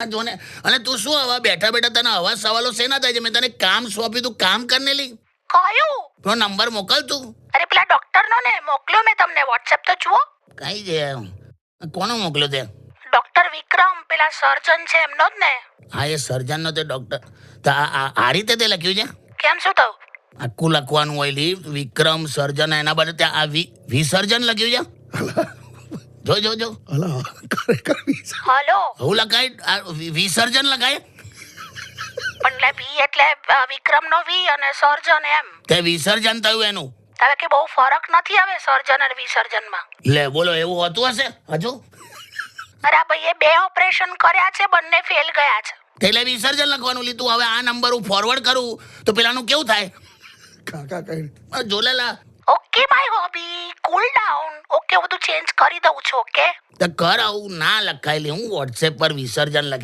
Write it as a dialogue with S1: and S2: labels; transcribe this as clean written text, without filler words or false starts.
S1: જો ને. અને તું શું આવા બેઠા બેઠા તને આવા સવાલો શેના થાય છે? મેં તને કામ સોંપ્યું, તું કામ કરને લી.
S2: કયું?
S1: પેલો નંબર મોકલ તું.
S2: અરે પેલા ડોક્ટર નો ને મોકલ્યો મેં તમને વોટ્સએપ તો જુઓ.
S1: કઈ છે? કોનો મોકલ્યો તે?
S2: ડોક્ટર વિક્રમ પેલા સર્જન છે એમનો જ ને.
S1: હા, એ સર્જનનો તે ડોક્ટર. તો આ રીતે તે લખ્યું છે?
S2: કેમ શું થયું?
S1: આખું લખવાનું હોય લી, વિક્રમ સર્જન, એના બદલે ત્યાં આ વિસર્જન લખ્યું છે. જો જો જો
S3: અલા ખરેખર
S2: હલો
S1: હું લખાય વિસર્જન લખાય.
S2: પણ લે વી એટલે વિક્રમ નો વી અને સર્જન એમ.
S1: તે વિસર્જન થયું એનું.
S2: હવે કે બહુ ફરક નથી આવે સર્જન અને વિસર્જન માં.
S1: લે બોલો, એવું હોતું હશે હજુ?
S2: અરે આ ભાઈએ 2 ઓપરેશન કર્યા છે, બંને ફેલ ગયા છે.
S1: એટલે વિસર્જન લખવાનું લીધું. હવે આ નંબર હું ફોરવર્ડ કરું તો પેલાનું કેવું થાય?
S3: કાકા કઈ
S1: જોલેલા.
S2: Okay my hobby cool down. Okay હું બધું ચેન્જ કરી દઉં છું. ઓકે
S1: તો કર, આવું ના લખાયેલી. હું વોટ્સએપ પર વિસર્જન લખે